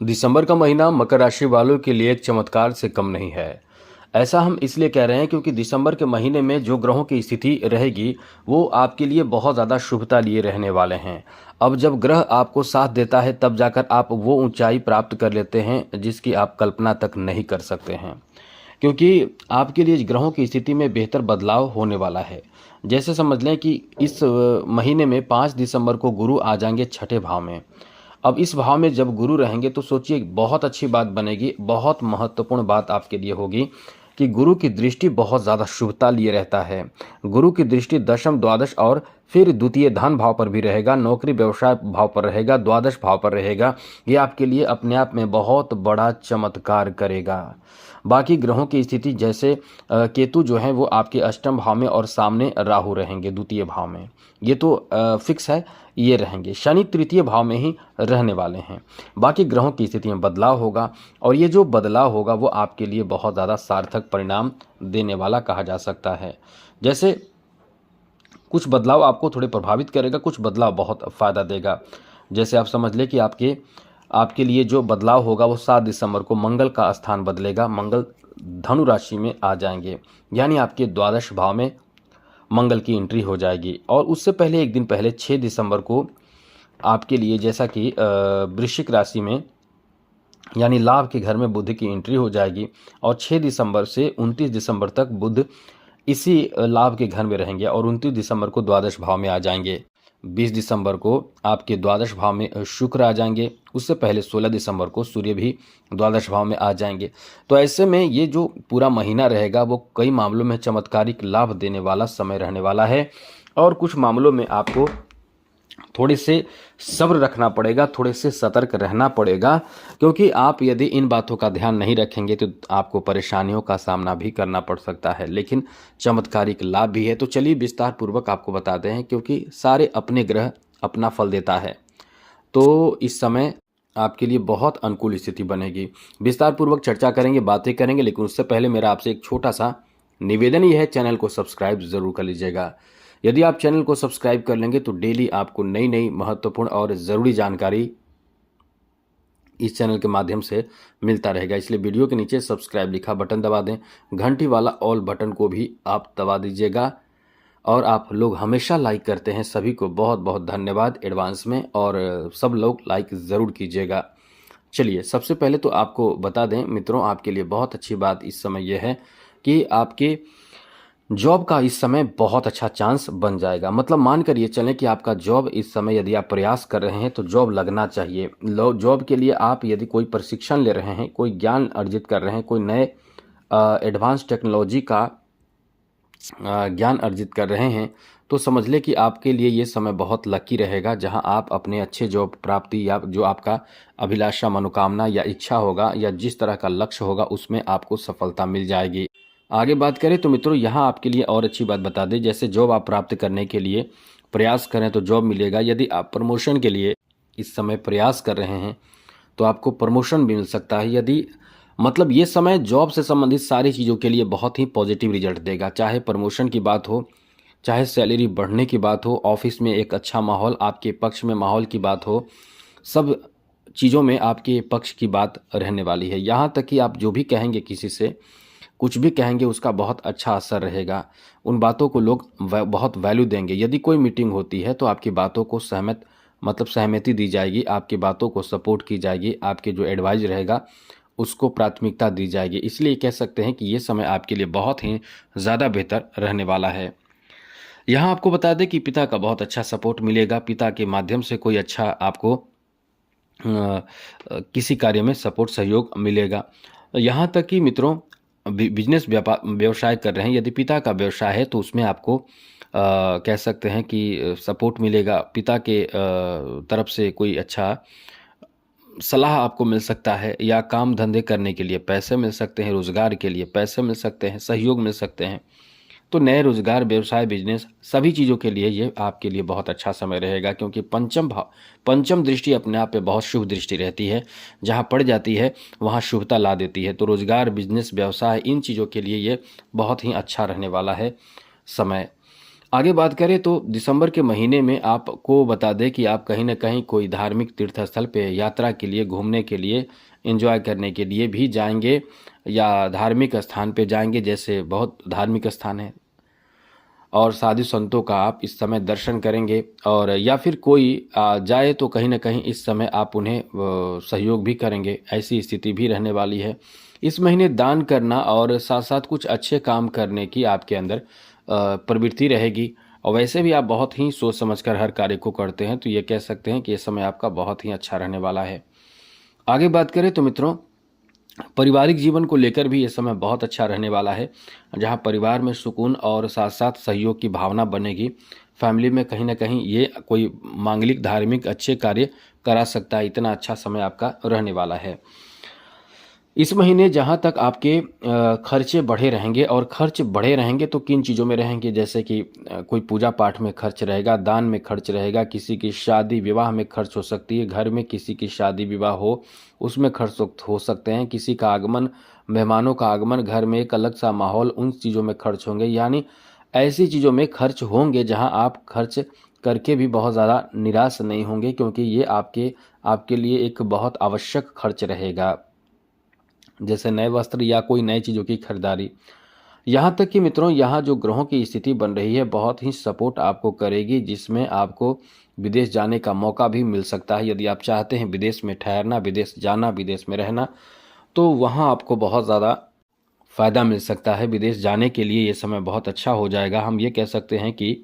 दिसंबर का महीना मकर राशि वालों के लिए एक चमत्कार से कम नहीं है। ऐसा हम इसलिए कह रहे हैं क्योंकि दिसंबर के महीने में जो ग्रहों की स्थिति रहेगी वो आपके लिए बहुत ज़्यादा शुभता लिए रहने वाले हैं। अब जब ग्रह आपको साथ देता है तब जाकर आप वो ऊंचाई प्राप्त कर लेते हैं जिसकी आप कल्पना तक नहीं कर सकते हैं, क्योंकि आपके लिए ग्रहों की स्थिति में बेहतर बदलाव होने वाला है। जैसे समझ लें कि इस महीने में 5 दिसंबर को गुरु आ जाएंगे छठे भाव में। अब इस भाव में जब गुरु रहेंगे तो सोचिए बहुत अच्छी बात बनेगी, बहुत महत्वपूर्ण बात आपके लिए होगी कि गुरु की दृष्टि बहुत ज़्यादा शुभता लिए रहता है। गुरु की दृष्टि दशम, द्वादश और फिर द्वितीय धन भाव पर भी रहेगा, नौकरी व्यवसाय भाव पर रहेगा, द्वादश भाव पर रहेगा। ये आपके लिए अपने आप में बहुत बड़ा चमत्कार करेगा। बाकी ग्रहों की स्थिति जैसे केतु जो है वो आपके अष्टम भाव में और सामने राहु रहेंगे द्वितीय भाव में, ये तो फिक्स है, ये रहेंगे। शनि तृतीय भाव में ही रहने वाले हैं। बाकी ग्रहों की स्थिति में बदलाव होगा और ये जो बदलाव होगा वो आपके लिए बहुत ज़्यादा सार्थक परिणाम देने वाला कहा जा सकता है। जैसे कुछ बदलाव आपको थोड़े प्रभावित करेगा, कुछ बदलाव बहुत फ़ायदा देगा। जैसे आप समझ लें कि आपके लिए जो बदलाव होगा वो 7 दिसंबर को मंगल का स्थान बदलेगा। मंगल धनु राशि में आ जाएंगे, यानी आपके द्वादश भाव में मंगल की एंट्री हो जाएगी। और उससे पहले एक दिन पहले 6 दिसंबर को आपके लिए जैसा कि वृश्चिक राशि में यानी लाभ के घर में बुध की एंट्री हो जाएगी और 6 दिसंबर से 29 दिसंबर तक बुध इसी लाभ के घर में रहेंगे और 29 दिसंबर को द्वादश भाव में आ जाएंगे। 20 दिसंबर को आपके द्वादश भाव में शुक्र आ जाएंगे। उससे पहले 16 दिसंबर को सूर्य भी द्वादश भाव में आ जाएंगे। तो ऐसे में ये जो पूरा महीना रहेगा वो कई मामलों में चमत्कारिक लाभ देने वाला समय रहने वाला है और कुछ मामलों में आपको थोड़े से सब्र रखना पड़ेगा, थोड़े से सतर्क रहना पड़ेगा, क्योंकि आप यदि इन बातों का ध्यान नहीं रखेंगे तो आपको परेशानियों का सामना भी करना पड़ सकता है। लेकिन चमत्कारिक लाभ भी है। तो चलिए विस्तार पूर्वक आपको बताते हैं, क्योंकि सारे अपने ग्रह अपना फल देता है। तो इस समय आपके लिए बहुत अनुकूल स्थिति बनेगी। विस्तार पूर्वक चर्चा करेंगे, बातें करेंगे, लेकिन उससे पहले मेरा आपसे एक छोटा सा निवेदन ही है, चैनल को सब्सक्राइब जरूर कर लीजिएगा। यदि आप चैनल को सब्सक्राइब कर लेंगे तो डेली आपको नई नई महत्वपूर्ण और ज़रूरी जानकारी इस चैनल के माध्यम से मिलता रहेगा। इसलिए वीडियो के नीचे सब्सक्राइब लिखा बटन दबा दें, घंटी वाला ऑल बटन को भी आप दबा दीजिएगा। और आप लोग हमेशा लाइक करते हैं, सभी को बहुत बहुत धन्यवाद एडवांस में, और सब लोग लाइक ज़रूर कीजिएगा। चलिए सबसे पहले तो आपको बता दें मित्रों, आपके लिए बहुत अच्छी बात इस समय यह है कि आपके जॉब का इस समय बहुत अच्छा चांस बन जाएगा। मतलब मान कर ये चलें कि आपका जॉब इस समय यदि आप प्रयास कर रहे हैं तो जॉब लगना चाहिए। जॉब के लिए आप यदि कोई प्रशिक्षण ले रहे हैं, कोई ज्ञान अर्जित कर रहे हैं, कोई नए एडवांस टेक्नोलॉजी का ज्ञान अर्जित कर रहे हैं, तो समझ लें कि आपके लिए ये समय बहुत लकी रहेगा, जहां आप अपने अच्छे जॉब प्राप्ति या जो आपका अभिलाषा, मनोकामना या इच्छा होगा या जिस तरह का लक्ष्य होगा उसमें आपको सफलता मिल जाएगी। आगे बात करें तो मित्रों यहाँ आपके लिए और अच्छी बात बता दें, जैसे जॉब आप प्राप्त करने के लिए प्रयास करें तो जॉब मिलेगा। यदि आप प्रमोशन के लिए इस समय प्रयास कर रहे हैं तो आपको प्रमोशन भी मिल सकता है। यदि मतलब ये समय जॉब से संबंधित सारी चीज़ों के लिए बहुत ही पॉजिटिव रिजल्ट देगा, चाहे प्रमोशन की बात हो, चाहे सैलरी बढ़ने की बात हो, ऑफिस में एक अच्छा माहौल, आपके पक्ष में माहौल की बात हो, सब चीज़ों में आपके पक्ष की बात रहने वाली है। यहाँ तक कि आप जो भी कहेंगे, किसी से कुछ भी कहेंगे, उसका बहुत अच्छा असर रहेगा। उन बातों को लोग बहुत वैल्यू देंगे। यदि कोई मीटिंग होती है तो आपकी बातों को सहमति दी जाएगी, आपकी बातों को सपोर्ट की जाएगी, आपके जो एडवाइस रहेगा उसको प्राथमिकता दी जाएगी। इसलिए कह सकते हैं कि ये समय आपके लिए बहुत ही ज़्यादा बेहतर रहने वाला है। यहाँ आपको बता दें कि पिता का बहुत अच्छा सपोर्ट मिलेगा। पिता के माध्यम से कोई अच्छा आपको किसी कार्य में सपोर्ट, सहयोग मिलेगा। यहाँ तक कि मित्रों बिजनेस व्यवसाय कर रहे हैं, यदि पिता का व्यवसाय है तो उसमें आपको कह सकते हैं कि सपोर्ट मिलेगा। पिता के तरफ से कोई अच्छा सलाह आपको मिल सकता है, या काम धंधे करने के लिए पैसे मिल सकते हैं, रोजगार के लिए पैसे मिल सकते हैं, सहयोग मिल सकते हैं। तो नए रोजगार, व्यवसाय, बिजनेस, सभी चीज़ों के लिए ये आपके लिए बहुत अच्छा समय रहेगा, क्योंकि पंचम दृष्टि अपने आप में बहुत शुभ दृष्टि रहती है। जहाँ पड़ जाती है वहाँ शुभता ला देती है। तो रोजगार, बिजनेस, व्यवसाय, इन चीज़ों के लिए ये बहुत ही अच्छा रहने वाला है समय। आगे बात करें तो दिसंबर के महीने में आपको बता दें कि आप कहीं न कहीं कोई धार्मिक तीर्थ स्थल पे यात्रा के लिए, घूमने के लिए, एंजॉय करने के लिए भी जाएँगे या धार्मिक स्थान पे जाएँगे, जैसे बहुत धार्मिक स्थान है और साधु संतों का आप इस समय दर्शन करेंगे। और या फिर कोई जाए तो कहीं न कहीं इस समय आप उन्हें सहयोग भी करेंगे, ऐसी स्थिति भी रहने वाली है। इस महीने दान करना और साथ-साथ कुछ अच्छे काम करने की आपके अंदर प्रवृत्ति रहेगी और वैसे भी आप बहुत ही सोच समझकर हर कार्य को करते हैं, तो ये कह सकते हैं कि ये समय आपका बहुत ही अच्छा रहने वाला है। आगे बात करें तो मित्रों, पारिवारिक जीवन को लेकर भी ये समय बहुत अच्छा रहने वाला है, जहाँ परिवार में सुकून और साथ साथ सहयोग की भावना बनेगी। फैमिली में कहीं ना कहीं ये कोई मांगलिक धार्मिक अच्छे कार्य करा सकता है, इतना अच्छा समय आपका रहने वाला है। इस महीने जहाँ तक आपके खर्चे बढ़े रहेंगे, और खर्च बढ़े रहेंगे तो किन चीज़ों में रहेंगे, जैसे कि कोई पूजा पाठ में खर्च रहेगा, दान में खर्च रहेगा, किसी की शादी विवाह में खर्च हो सकती है, घर में किसी की शादी विवाह हो उसमें खर्च हो सकते हैं, किसी का आगमन, मेहमानों का आगमन, घर में एक अलग सा माहौल, उन चीज़ों में खर्च होंगे। यानी ऐसी चीज़ों में खर्च होंगे जहाँ आप खर्च करके भी बहुत ज़्यादा निराश नहीं होंगे, क्योंकि ये आपके लिए एक बहुत आवश्यक खर्च रहेगा, जैसे नए वस्त्र या कोई नई चीज़ों की खरीदारी। यहाँ तक कि मित्रों, यहाँ जो ग्रहों की स्थिति बन रही है बहुत ही सपोर्ट आपको करेगी, जिसमें आपको विदेश जाने का मौका भी मिल सकता है। यदि आप चाहते हैं विदेश में ठहरना, विदेश जाना, विदेश में रहना, तो वहाँ आपको बहुत ज़्यादा फ़ायदा मिल सकता है। विदेश जाने के लिए ये समय बहुत अच्छा हो जाएगा। हम ये कह सकते हैं कि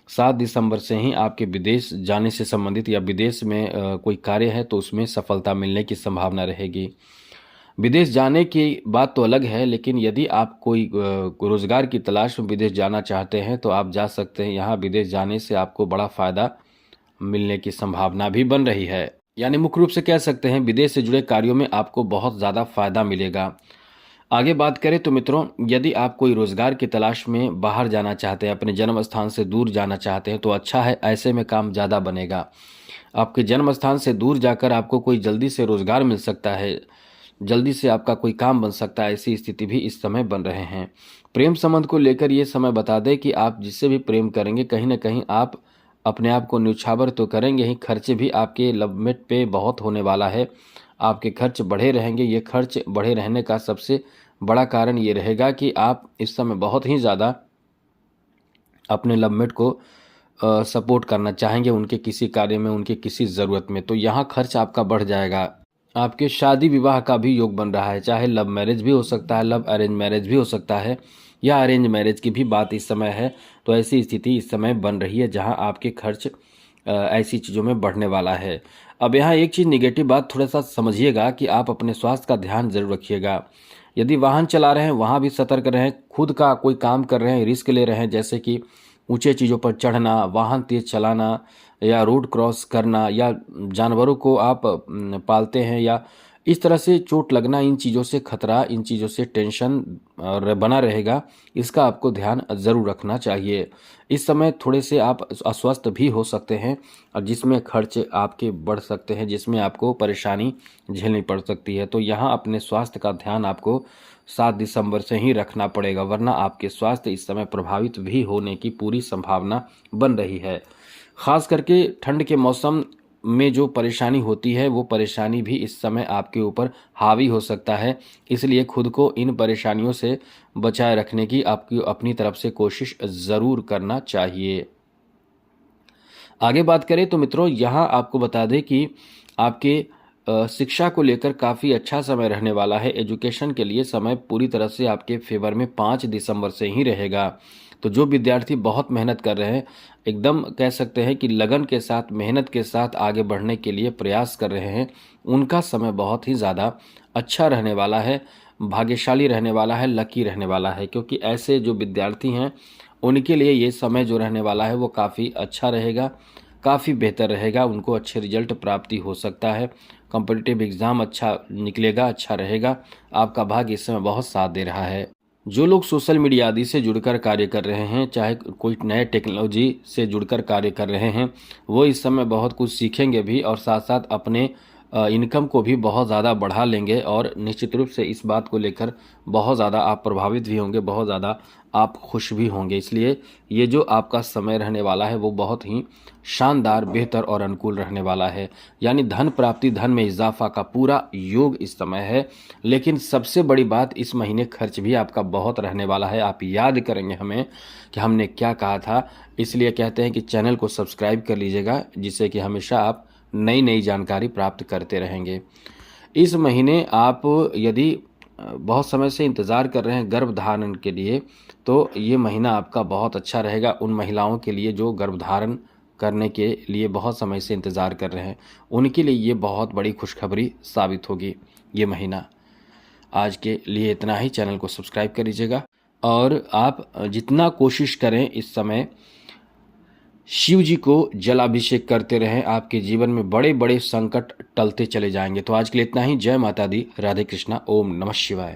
7 दिसंबर से ही आपके विदेश जाने से संबंधित या विदेश में कोई कार्य है तो उसमें सफलता मिलने की संभावना रहेगी। विदेश जाने की बात तो अलग है, लेकिन यदि आप कोई रोज़गार की तलाश में विदेश जाना चाहते हैं तो आप जा सकते हैं। यहाँ विदेश जाने से आपको बड़ा फ़ायदा मिलने की संभावना भी बन रही है। यानी मुख्य रूप से कह सकते हैं विदेश से जुड़े कार्यों में आपको बहुत ज़्यादा फ़ायदा मिलेगा। आगे बात करें तो मित्रों, यदि आप कोई रोज़गार की तलाश में बाहर जाना चाहते हैं, अपने जन्म स्थान से दूर जाना चाहते हैं, तो अच्छा है, ऐसे में काम ज़्यादा बनेगा। आपके जन्म स्थान से दूर जाकर आपको कोई जल्दी से रोज़गार मिल सकता है, जल्दी से आपका कोई काम बन सकता है, ऐसी स्थिति भी इस समय बन रहे हैं। प्रेम संबंध को लेकर ये समय बता दें कि आप जिससे भी प्रेम करेंगे कहीं ना कहीं आप अपने आप को न्यौछावर तो करेंगे ही, खर्चे भी आपके लिमिट पे बहुत होने वाला है। आपके खर्च बढ़े रहेंगे। ये खर्च बढ़े रहने का सबसे बड़ा कारण ये रहेगा कि आप इस समय बहुत ही ज़्यादा अपने लिमिट को सपोर्ट करना चाहेंगे, उनके किसी कार्य में, उनके किसी ज़रूरत में, तो यहाँ खर्च आपका बढ़ जाएगा। आपके शादी विवाह का भी योग बन रहा है, चाहे लव मैरिज भी हो सकता है, लव अरेंज मैरिज भी हो सकता है, या अरेंज मैरिज की भी बात इस समय है। तो ऐसी स्थिति इस समय बन रही है जहां आपके खर्च ऐसी चीज़ों में बढ़ने वाला है। अब यहाँ एक चीज़ निगेटिव बात थोड़ा सा समझिएगा कि आप अपने स्वास्थ्य का ध्यान जरूर रखिएगा। यदि वाहन चला रहे हैं वहाँ भी सतर्क रहें। खुद का कोई काम कर रहे हैं, रिस्क ले रहे हैं, जैसे कि ऊंचे चीज़ों पर चढ़ना, वाहन तेज चलाना, या रोड क्रॉस करना, या जानवरों को आप पालते हैं या इस तरह से चोट लगना, इन चीज़ों से खतरा, इन चीज़ों से टेंशन बना रहेगा। इसका आपको ध्यान ज़रूर रखना चाहिए। इस समय थोड़े से आप अस्वस्थ भी हो सकते हैं और जिसमें खर्च आपके बढ़ सकते हैं, जिसमें आपको परेशानी झेलनी पड़ सकती है। तो यहाँ अपने स्वास्थ्य का ध्यान आपको 7 दिसंबर से ही रखना पड़ेगा, वरना आपके स्वास्थ्य इस समय प्रभावित भी होने की पूरी संभावना बन रही है। खास करके ठंड के मौसम में जो परेशानी होती है वो परेशानी भी इस समय आपके ऊपर हावी हो सकता है, इसलिए खुद को इन परेशानियों से बचाए रखने की आपकी अपनी तरफ से कोशिश ज़रूर करना चाहिए। आगे बात करें तो मित्रों, यहाँ आपको बता दें कि आपके शिक्षा को लेकर काफ़ी अच्छा समय रहने वाला है। एजुकेशन के लिए समय पूरी तरह से आपके फेवर में 5 दिसंबर से ही रहेगा। तो जो विद्यार्थी बहुत मेहनत कर रहे हैं, एकदम कह सकते हैं कि लगन के साथ, मेहनत के साथ आगे बढ़ने के लिए प्रयास कर रहे हैं, उनका समय बहुत ही ज़्यादा अच्छा रहने वाला है, भाग्यशाली रहने वाला है, लकी रहने वाला है। क्योंकि ऐसे जो विद्यार्थी हैं उनके लिए ये समय जो रहने वाला है वो काफ़ी अच्छा रहेगा, काफ़ी बेहतर रहेगा। उनको अच्छे रिजल्ट प्राप्ति हो सकता है, कॉम्पिटिटिव एग्ज़ाम अच्छा निकलेगा, अच्छा रहेगा। आपका भाग्य इस समय बहुत साथ दे रहा है। जो लोग सोशल मीडिया आदि से जुड़कर कार्य कर रहे हैं, चाहे कोई नए टेक्नोलॉजी से जुड़कर कार्य कर रहे हैं, वो इस समय बहुत कुछ सीखेंगे भी और साथ साथ अपने इनकम को भी बहुत ज़्यादा बढ़ा लेंगे और निश्चित रूप से इस बात को लेकर बहुत ज़्यादा आप प्रभावित भी होंगे, बहुत ज़्यादा आप खुश भी होंगे। इसलिए ये जो आपका समय रहने वाला है वो बहुत ही शानदार, बेहतर और अनुकूल रहने वाला है। यानी धन प्राप्ति, धन में इजाफा का पूरा योग इस समय है। लेकिन सबसे बड़ी बात, इस महीने खर्च भी आपका बहुत रहने वाला है। आप याद करेंगे हमें कि हमने क्या कहा था, इसलिए कहते हैं कि चैनल को सब्सक्राइब कर लीजिएगा, जिससे कि हमेशा आप नई नई जानकारी प्राप्त करते रहेंगे। इस महीने आप यदि बहुत समय से इंतज़ार कर रहे हैं गर्भधारण के लिए, तो ये महीना आपका बहुत अच्छा रहेगा। उन महिलाओं के लिए जो गर्भधारण करने के लिए बहुत समय से इंतज़ार कर रहे हैं, उनके लिए ये बहुत बड़ी खुशखबरी साबित होगी ये महीना। आज के लिए इतना ही। चैनल को सब्सक्राइब कर लीजिएगा और आप जितना कोशिश करें इस समय शिव जी को जलाभिषेक करते रहें, आपके जीवन में बड़े बड़े संकट टलते चले जाएंगे। तो आज के लिए इतना ही। जय माता दी, राधे कृष्णा, ओम नमः शिवाय।